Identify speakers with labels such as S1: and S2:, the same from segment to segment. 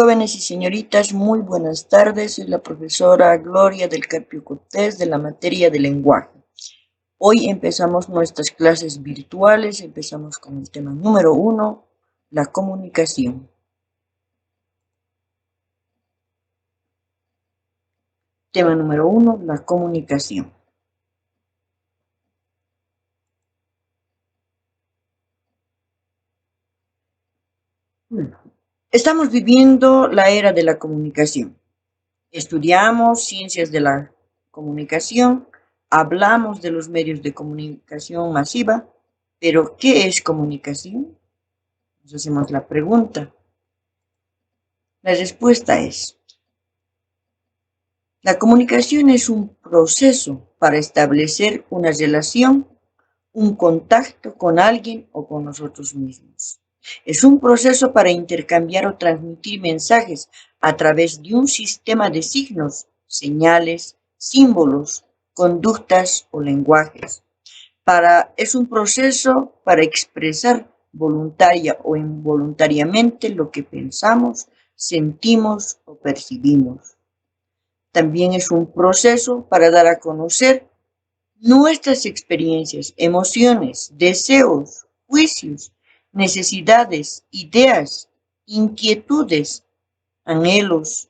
S1: Jóvenes y señoritas, muy buenas tardes. Soy la profesora Gloria del Carpio Cortés de la materia de lenguaje. Hoy empezamos nuestras clases virtuales. Empezamos con el tema número 1, la comunicación. Tema número 1, la comunicación. Estamos viviendo la era de la comunicación. Estudiamos ciencias de la comunicación, hablamos de los medios de comunicación masiva, pero ¿qué es comunicación? Nos hacemos la pregunta. La respuesta es: la comunicación es un proceso para establecer una relación, un contacto con alguien o con nosotros mismos. Es un proceso para intercambiar o transmitir mensajes a través de un sistema de signos, señales, símbolos, conductas o lenguajes. Es un proceso para expresar voluntaria o involuntariamente lo que pensamos, sentimos o percibimos. También es un proceso para dar a conocer nuestras experiencias, emociones, deseos, juicios, necesidades, ideas, inquietudes, anhelos,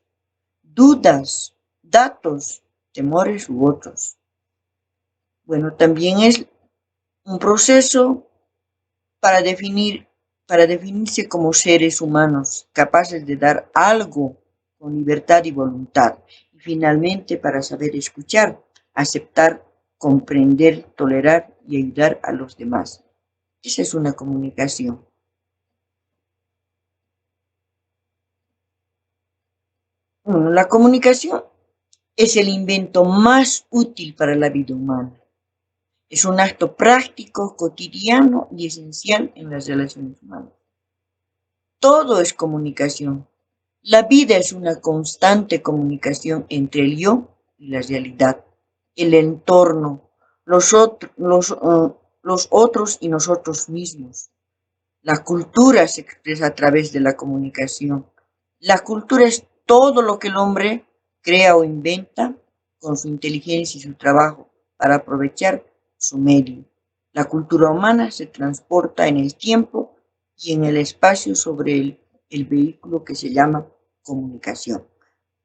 S1: dudas, datos, temores u otros. Bueno, también es un proceso para definirse como seres humanos, capaces de dar algo con libertad y voluntad. Y finalmente, para saber escuchar, aceptar, comprender, tolerar y ayudar a los demás. Esa es una comunicación. Bueno, la comunicación es el invento más útil para la vida humana. Es un acto práctico, cotidiano y esencial en las relaciones humanas. Todo es comunicación. La vida es una constante comunicación entre el yo y la realidad, el entorno, los otros y nosotros mismos. La cultura se expresa a través de la comunicación. La cultura es todo lo que el hombre crea o inventa con su inteligencia y su trabajo para aprovechar su medio. La cultura humana se transporta en el tiempo y en el espacio sobre el vehículo que se llama comunicación.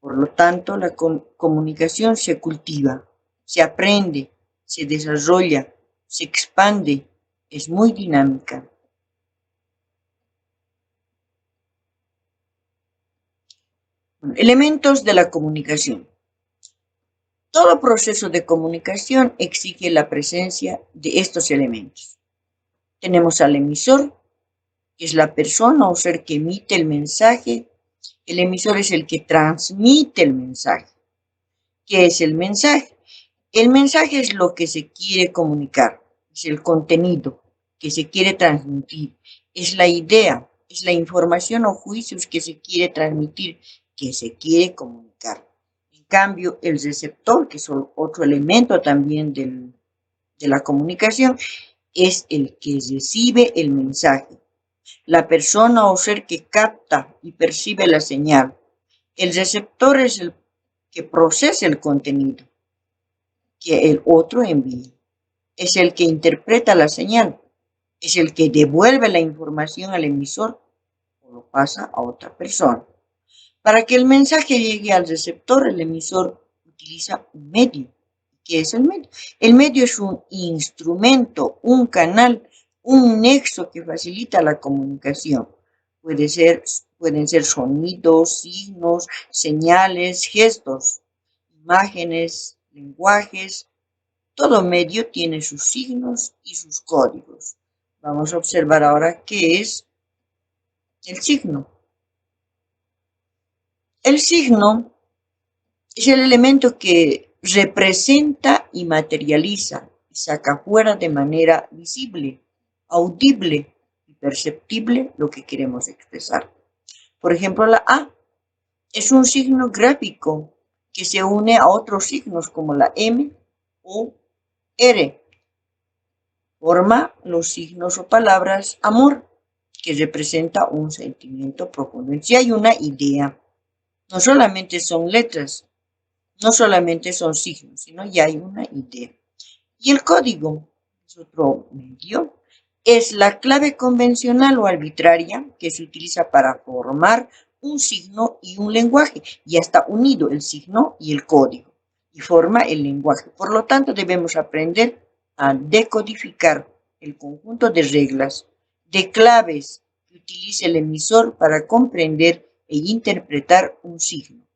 S1: Por lo tanto, la comunicación se cultiva, se aprende, se desarrolla, se expande, es muy dinámica. Elementos de la comunicación. Todo proceso de comunicación exige la presencia de estos elementos. Tenemos al emisor, que es la persona o ser que emite el mensaje. El emisor es el que transmite el mensaje. ¿Qué es el mensaje? El mensaje es lo que se quiere comunicar, es el contenido que se quiere transmitir, es la idea, es la información o juicios que se quiere transmitir, que se quiere comunicar. En cambio, el receptor, que es otro elemento también de la comunicación, es el que recibe el mensaje. La persona o ser que capta y percibe la señal. El receptor es el que procesa el contenido que el otro envía. Es el que interpreta la señal. Es el que devuelve la información al emisor o lo pasa a otra persona. Para que el mensaje llegue al receptor, el emisor utiliza un medio. ¿Qué es el medio? El medio es un instrumento, un canal, un nexo que facilita la comunicación. Pueden ser sonidos, signos, señales, gestos, imágenes, lenguajes. Todo medio tiene sus signos y sus códigos. Vamos a observar ahora qué es el signo. El signo es el elemento que representa y materializa y saca fuera de manera visible, audible y perceptible lo que queremos expresar. Por ejemplo, la A es un signo gráfico que se une a otros signos como la M o R. Forma los signos o palabras amor, que representa un sentimiento profundo. En sí hay una idea. No solamente son letras, no solamente son signos, sino ya hay una idea. Y el código es otro medio. Es la clave convencional o arbitraria que se utiliza para formar un signo y un lenguaje. Ya está unido el signo y el código y forma el lenguaje. Por lo tanto, debemos aprender a decodificar el conjunto de reglas, de claves que utiliza el emisor para comprender e interpretar un signo.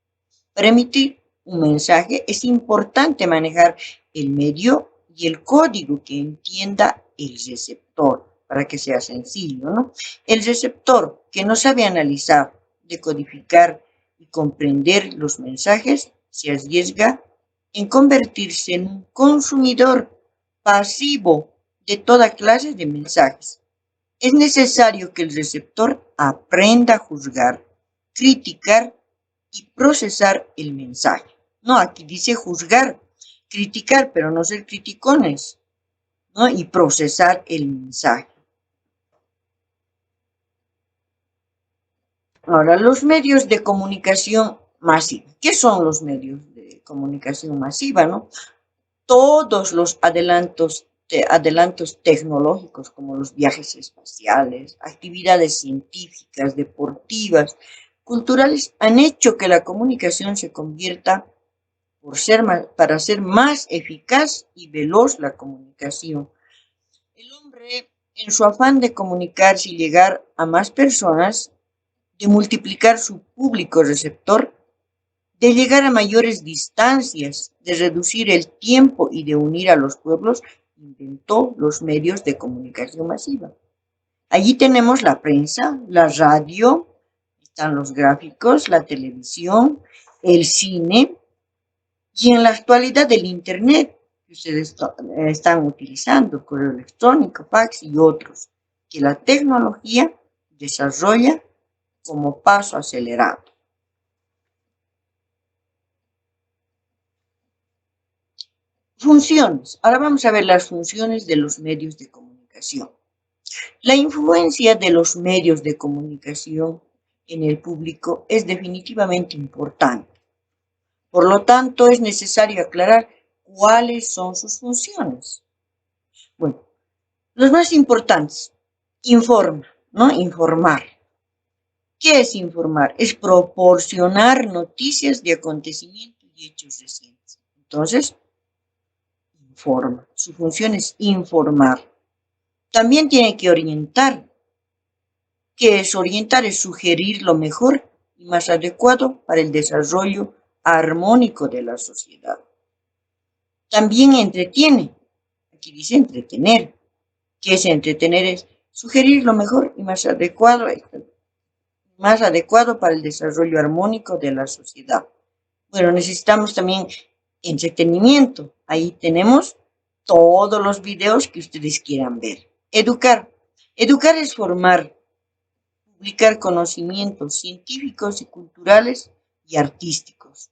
S1: Para emitir un mensaje es importante manejar el medio y el código que entienda el receptor, para que sea sencillo, ¿no? El receptor que no sabe analizar, decodificar y comprender los mensajes se arriesga en convertirse en un consumidor pasivo de toda clase de mensajes. Es necesario que el receptor aprenda a juzgar, criticar y procesar el mensaje. No, aquí dice juzgar, criticar, pero no ser criticones, ¿no? Y procesar el mensaje. Ahora, los medios de comunicación masiva. ¿Qué son los medios de comunicación masiva, no? Todos los adelantos tecnológicos, como los viajes espaciales, actividades científicas, deportivas, culturales, han hecho que la comunicación se convierta para ser más eficaz y veloz la comunicación. El hombre, en su afán de comunicarse y llegar a más personas, de multiplicar su público receptor, de llegar a mayores distancias, de reducir el tiempo y de unir a los pueblos, inventó los medios de comunicación masiva. Allí tenemos la prensa, la radio, están los gráficos, la televisión, el cine y en la actualidad el Internet que ustedes están utilizando, correo electrónico, fax y otros, que la tecnología desarrolla como paso acelerado. Funciones. Ahora vamos a ver las funciones de los medios de comunicación. La influencia de los medios de comunicación en el público es definitivamente importante. Por lo tanto, es necesario aclarar cuáles son sus funciones. Bueno, los más importantes, informa, ¿no? Informar. ¿Qué es informar? Es proporcionar noticias de acontecimientos y hechos recientes. Entonces, informa. Su función es informar. También tiene que orientar. ¿Qué es orientar? Es sugerir lo mejor y más adecuado para el desarrollo armónico de la sociedad. También entretiene. Aquí dice entretener. ¿Qué es entretener? Es sugerir lo mejor y más adecuado para el desarrollo armónico de la sociedad. Bueno, necesitamos también entretenimiento. Ahí tenemos todos los videos que ustedes quieran ver. Educar. Educar es formar, publicar conocimientos científicos y culturales y artísticos.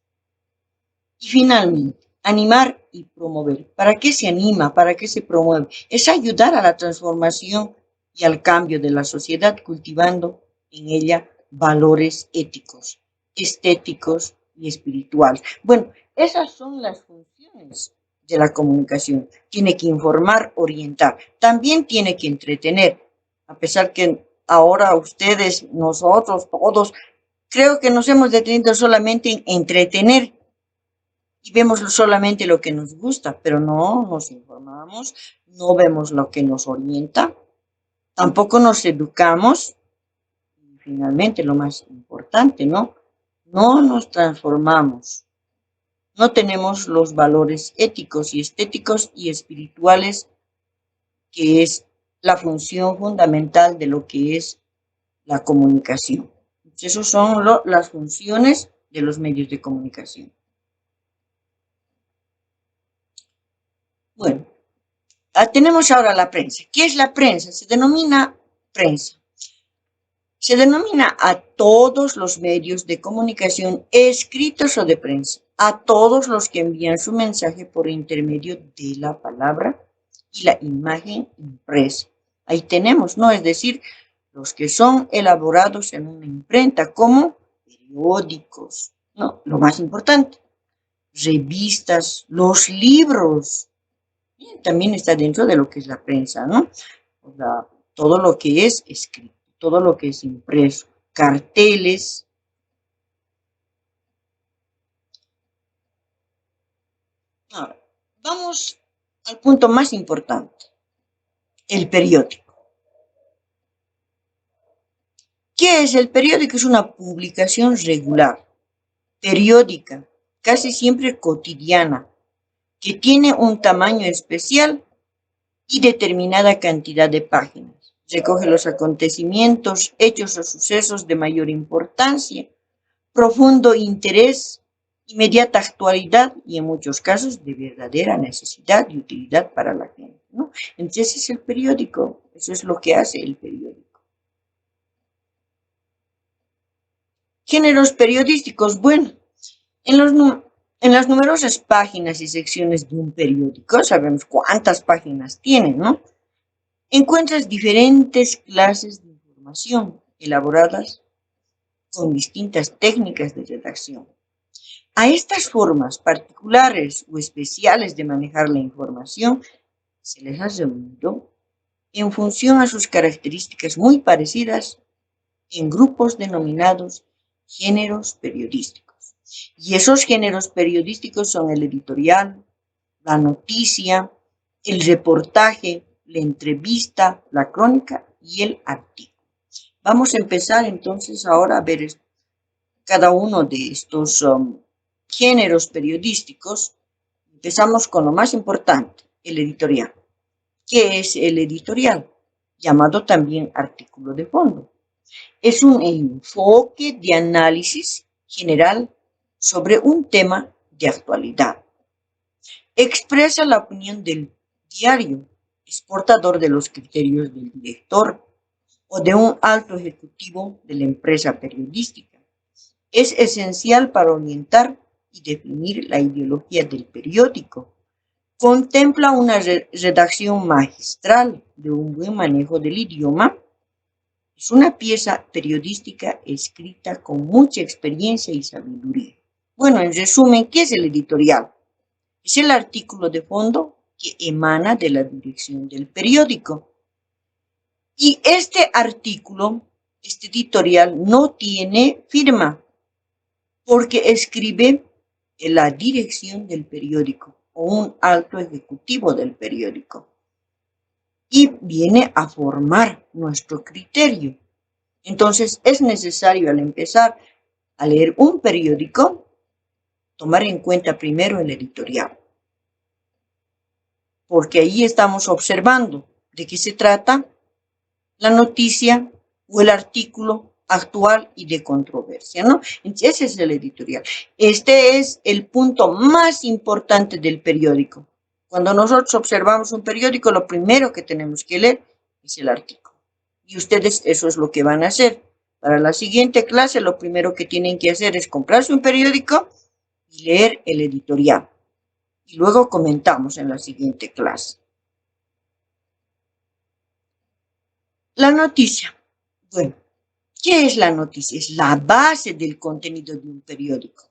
S1: Y finalmente, animar y promover. ¿Para qué se anima? ¿Para qué se promueve? Es ayudar a la transformación y al cambio de la sociedad, cultivando en ella valores éticos, estéticos y espirituales. Bueno, esas son las funciones de la comunicación. Tiene que informar, orientar. También tiene que entretener, a pesar que ahora ustedes, nosotros, todos, creo que nos hemos detenido solamente en entretener y vemos solamente lo que nos gusta, pero no nos informamos, no vemos lo que nos orienta, tampoco nos educamos. Y finalmente, lo más importante, ¿no? No nos transformamos. No tenemos los valores éticos y estéticos y espirituales, que es la función fundamental de lo que es la comunicación. Entonces, esas son las funciones de los medios de comunicación. Bueno, tenemos ahora la prensa. ¿Qué es la prensa? Se denomina prensa. Se denomina a todos los medios de comunicación escritos o de prensa, a todos los que envían su mensaje por intermedio de la palabra y la imagen impresa. Ahí tenemos, ¿no? Es decir, los que son elaborados en una imprenta como periódicos, ¿no? Lo más importante, revistas, los libros, también está dentro de lo que es la prensa, ¿no? O sea, todo lo que es escrito, todo lo que es impreso, carteles. Ahora, vamos al punto más importante, el periódico. ¿Qué es el periódico? Es una publicación regular, periódica, casi siempre cotidiana, que tiene un tamaño especial y determinada cantidad de páginas. Recoge los acontecimientos, hechos o sucesos de mayor importancia, profundo interés, inmediata actualidad y en muchos casos de verdadera necesidad y utilidad para la gente, ¿no? Entonces es el periódico, eso es lo que hace el periódico. Géneros periodísticos, bueno, en las numerosas páginas y secciones de un periódico, sabemos cuántas páginas tienen, ¿no? Encuentras diferentes clases de información elaboradas con distintas técnicas de redacción. A estas formas particulares o especiales de manejar la información se les ha reunido, en función a sus características muy parecidas, en grupos denominados géneros periodísticos. Y esos géneros periodísticos son el editorial, la noticia, el reportaje, la entrevista, la crónica y el artículo. Vamos a empezar entonces ahora a ver cada uno de estos géneros periodísticos. Empezamos con lo más importante, el editorial. ¿Qué es el editorial? Llamado también artículo de fondo. Es un enfoque de análisis general sobre un tema de actualidad. Expresa la opinión del diario, es portador de los criterios del director o de un alto ejecutivo de la empresa periodística. Es esencial para orientar y definir la ideología del periódico. Contempla una redacción magistral de un buen manejo del idioma. Es una pieza periodística escrita con mucha experiencia y sabiduría. Bueno, en resumen, ¿qué es el editorial? Es el artículo de fondo que emana de la dirección del periódico. Y este artículo, este editorial, no tiene firma, porque escribe en la dirección del periódico o un alto ejecutivo del periódico. Y viene a formar nuestro criterio. Entonces es necesario al empezar a leer un periódico, tomar en cuenta primero el editorial. Porque ahí estamos observando de qué se trata la noticia o el artículo actual y de controversia, ¿no? Ese es el editorial. Este es el punto más importante del periódico. Cuando nosotros observamos un periódico, lo primero que tenemos que leer es el artículo. Y ustedes eso es lo que van a hacer. Para la siguiente clase, lo primero que tienen que hacer es comprarse un periódico y leer el editorial. Y luego comentamos en la siguiente clase. La noticia. Bueno, ¿qué es la noticia? Es la base del contenido de un periódico.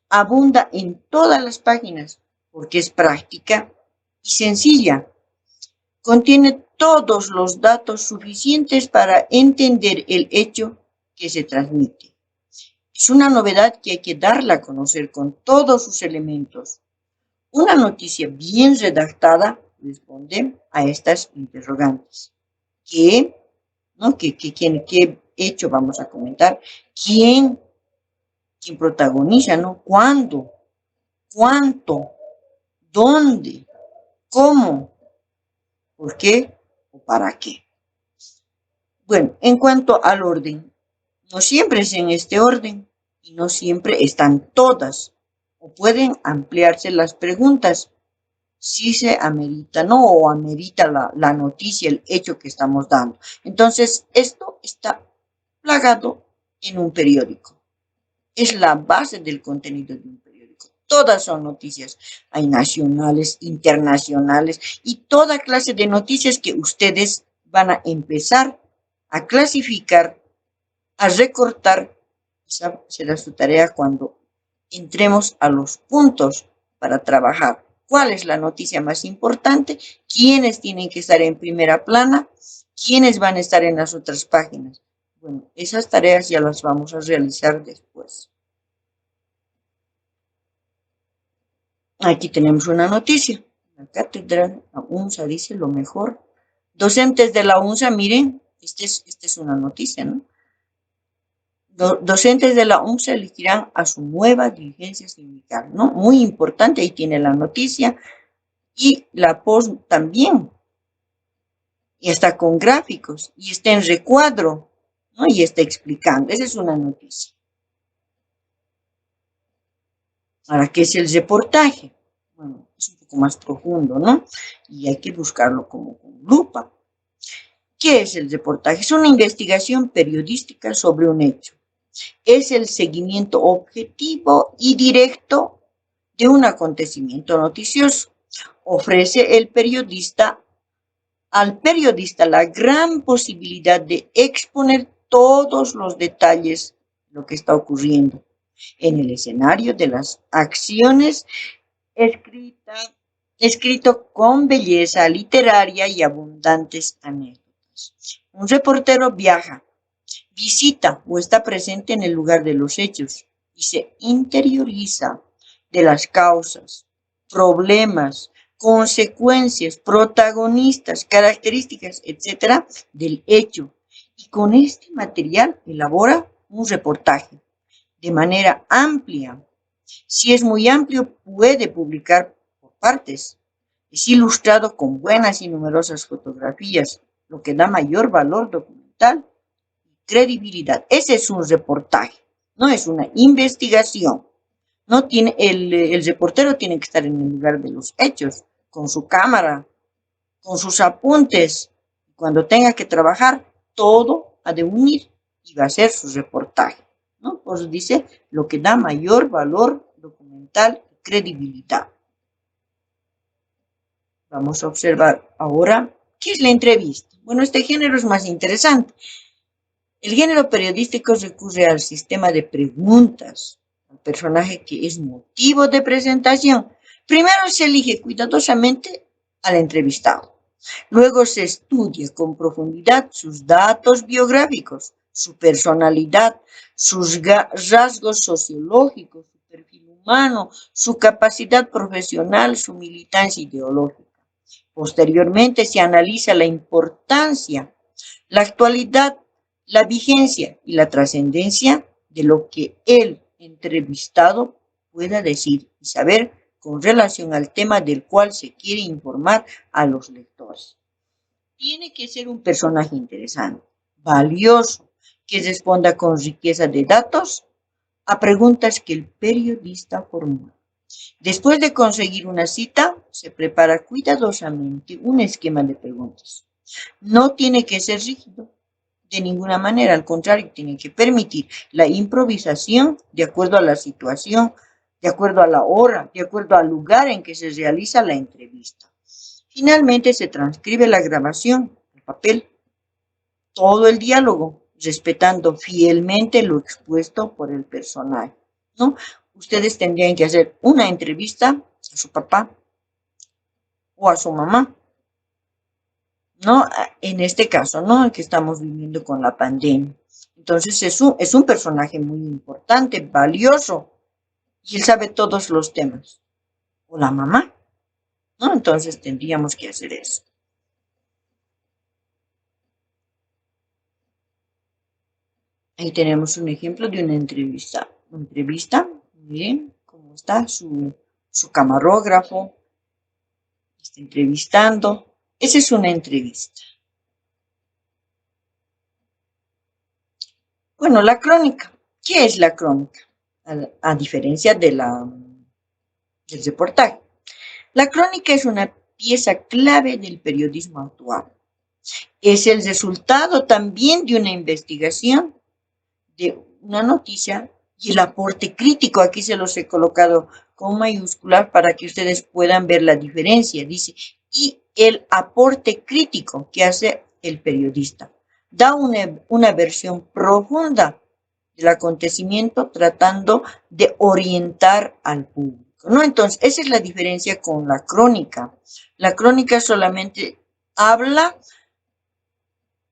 S1: Abunda en todas las páginas porque es práctica y sencilla. Contiene todos los datos suficientes para entender el hecho que se transmite. Es una novedad que hay que darla a conocer con todos sus elementos. Una noticia bien redactada responde a estas interrogantes. ¿Qué? ¿No? ¿Qué hecho vamos a comentar? ¿Quién protagoniza? ¿No? ¿Cuándo? ¿Cuánto? ¿Dónde? ¿Cómo? ¿Por qué? ¿O para qué? Bueno, en cuanto al orden, no siempre es en este orden y no siempre están todas o pueden ampliarse las preguntas si se amerita, ¿no? O amerita la noticia, el hecho que estamos dando. Entonces, esto está plagado en un periódico. Es la base del contenido de un periódico. Todas son noticias. Hay nacionales, internacionales y toda clase de noticias que ustedes van a empezar a clasificar, a recortar. Esa será su tarea cuando entremos a los puntos para trabajar. ¿Cuál es la noticia más importante? ¿Quiénes tienen que estar en primera plana? ¿Quiénes van a estar en las otras páginas? Bueno, esas tareas ya las vamos a realizar después. Aquí tenemos una noticia. La cátedra, la UNSA dice lo mejor. Docentes de la UNSA, miren, esta es una noticia, ¿no? Docentes de la UNSA elegirán a su nueva dirigencia sindical, ¿no? Muy importante, ahí tiene la noticia. Y la post también. Y está con gráficos, y está en recuadro, ¿no? Y está explicando. Esa es una noticia. Ahora, ¿qué es el reportaje? Bueno, es un poco más profundo, ¿no? Y hay que buscarlo como con lupa. ¿Qué es el reportaje? Es una investigación periodística sobre un hecho. Es el seguimiento objetivo y directo de un acontecimiento noticioso. Ofrece al periodista la gran posibilidad de exponer todos los detalles de lo que está ocurriendo en el escenario de las acciones escrito con belleza literaria y abundantes anécdotas. Un reportero viaja, visita o está presente en el lugar de los hechos y se interioriza de las causas, problemas, consecuencias, protagonistas, características, etcétera, del hecho. Y con este material elabora un reportaje de manera amplia. Si es muy amplio, puede publicar por partes. Es ilustrado con buenas y numerosas fotografías, lo que da mayor valor documental y credibilidad. Ese es un reportaje, no es una investigación. No tiene, el reportero tiene que estar en el lugar de los hechos, con su cámara, con sus apuntes. Cuando tenga que trabajar, todo ha de unir y va a ser su reportaje, ¿no? Pues dice lo que da mayor valor documental y credibilidad. Vamos a observar ahora qué es la entrevista. Bueno, este género es más interesante. El género periodístico recurre al sistema de preguntas al personaje que es motivo de presentación. Primero se elige cuidadosamente al entrevistado. Luego se estudia con profundidad sus datos biográficos, su personalidad, sus rasgos sociológicos, su perfil humano, su capacidad profesional, su militancia ideológica. Posteriormente se analiza la importancia, la actualidad, la vigencia y la trascendencia de lo que el entrevistado pueda decir y saber con relación al tema del cual se quiere informar a los lectores. Tiene que ser un personaje interesante, valioso, que responda con riqueza de datos a preguntas que el periodista formula. Después de conseguir una cita, se prepara cuidadosamente un esquema de preguntas. No tiene que ser rígido de ninguna manera, al contrario, tiene que permitir la improvisación de acuerdo a la situación, de acuerdo a la hora, de acuerdo al lugar en que se realiza la entrevista. Finalmente se transcribe la grabación, el papel, todo el diálogo, respetando fielmente lo expuesto por el personaje, ¿no? Ustedes tendrían que hacer una entrevista a su papá o a su mamá, ¿no? En este caso, ¿no? Que estamos viviendo con la pandemia. Entonces es un personaje muy importante, valioso, y él sabe todos los temas. O la mamá, ¿no? Entonces tendríamos que hacer eso. Ahí tenemos un ejemplo de una entrevista. Una entrevista, miren cómo está su camarógrafo, está entrevistando. Esa es una entrevista. Bueno, la crónica. ¿Qué es la crónica? A diferencia del reportaje. La crónica es una pieza clave del periodismo actual. Es el resultado también de una investigación, de una noticia y el aporte crítico. Aquí se los he colocado con mayúsculas para que ustedes puedan ver la diferencia. Dice, y el aporte crítico que hace el periodista da una versión profunda del acontecimiento tratando de orientar al público, ¿no? Entonces, esa es la diferencia con la crónica. La crónica solamente habla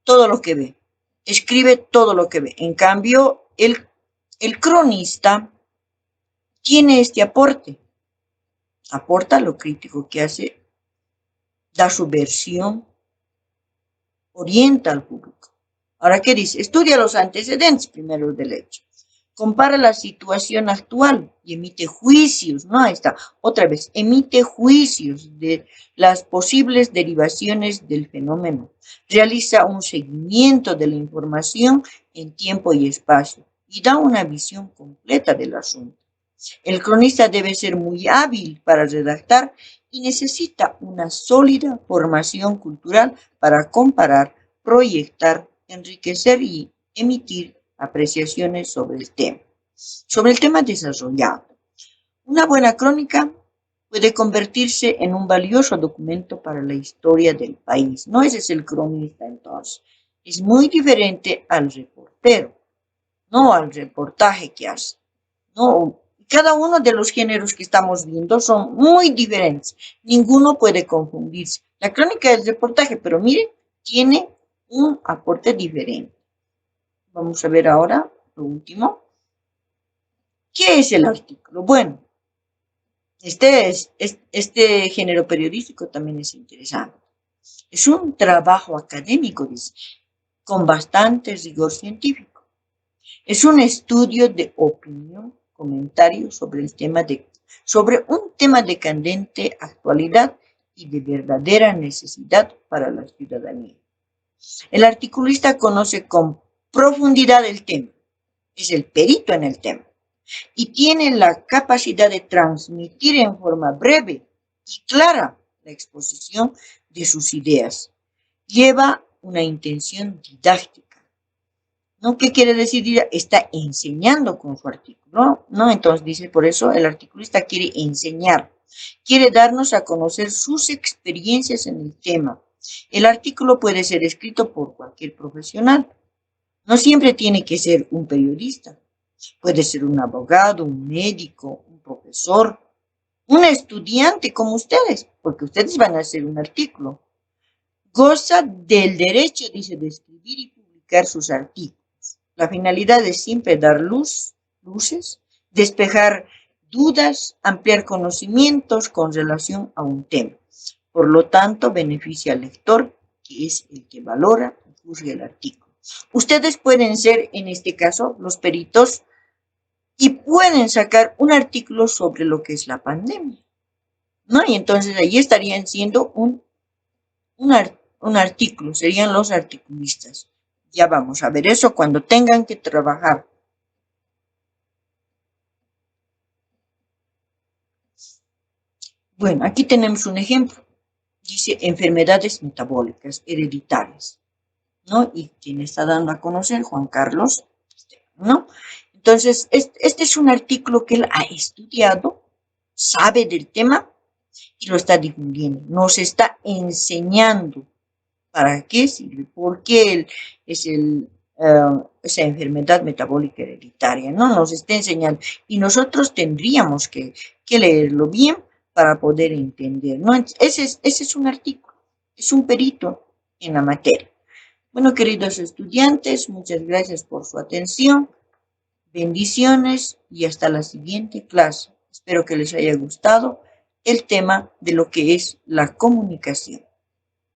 S1: todo lo que ve, escribe todo lo que ve. En cambio, el cronista tiene este aporte, aporta lo crítico que hace, da su versión, orienta al público. Ahora, ¿qué dice? Estudia los antecedentes primero del hecho. Compara la situación actual y emite juicios, ¿no? Ahí está, otra vez, emite juicios de las posibles derivaciones del fenómeno. Realiza un seguimiento de la información en tiempo y espacio y da una visión completa del asunto. El cronista debe ser muy hábil para redactar y necesita una sólida formación cultural para comparar, proyectar, enriquecer y emitir apreciaciones sobre el tema. Sobre el tema desarrollado. Una buena crónica puede convertirse en un valioso documento para la historia del país. No ese es el cronista entonces. Es muy diferente al reportero, no al reportaje que hace. No, cada uno de los géneros que estamos viendo son muy diferentes. Ninguno puede confundirse. La crónica del reportaje, pero miren, tiene un aporte diferente. Vamos a ver ahora lo último. ¿Qué es el artículo? Bueno, este género periodístico también es interesante. Es un trabajo académico, dice, con bastante rigor científico. Es un estudio de opinión, comentario sobre un tema de candente actualidad y de verdadera necesidad para la ciudadanía. El articulista conoce con profundidad el tema, es el perito en el tema, y tiene la capacidad de transmitir en forma breve y clara la exposición de sus ideas. Lleva una intención didáctica. ¿No? ¿Qué quiere decir? Está enseñando con su artículo, ¿no? Entonces dice, por eso el articulista quiere enseñar, quiere darnos a conocer sus experiencias en el tema. El artículo puede ser escrito por cualquier profesional. No siempre tiene que ser un periodista. Puede ser un abogado, un médico, un profesor, un estudiante como ustedes, porque ustedes van a hacer un artículo. Goza del derecho, dice, de escribir y publicar sus artículos. La finalidad es siempre dar luces, despejar dudas, ampliar conocimientos con relación a un tema. Por lo tanto, beneficia al lector, que es el que valora y juzga el artículo. Ustedes pueden ser, en este caso, los peritos y pueden sacar un artículo sobre lo que es la pandemia, ¿no? Y entonces ahí estarían siendo un artículo, serían los articulistas. Ya vamos a ver eso cuando tengan que trabajar. Bueno, aquí tenemos un ejemplo. Dice enfermedades metabólicas hereditarias, ¿no? Y quien está dando a conocer, Juan Carlos, ¿no? Entonces, este es un artículo que él ha estudiado, sabe del tema y lo está difundiendo. Nos está enseñando para qué sirve, por qué es esa enfermedad metabólica hereditaria, ¿no? Nos está enseñando. Y nosotros tendríamos que leerlo bien para poder entender, ¿no? Ese es un artículo, es un perito en la materia. Bueno, queridos estudiantes, muchas gracias por su atención. Bendiciones y hasta la siguiente clase. Espero que les haya gustado el tema de lo que es la comunicación.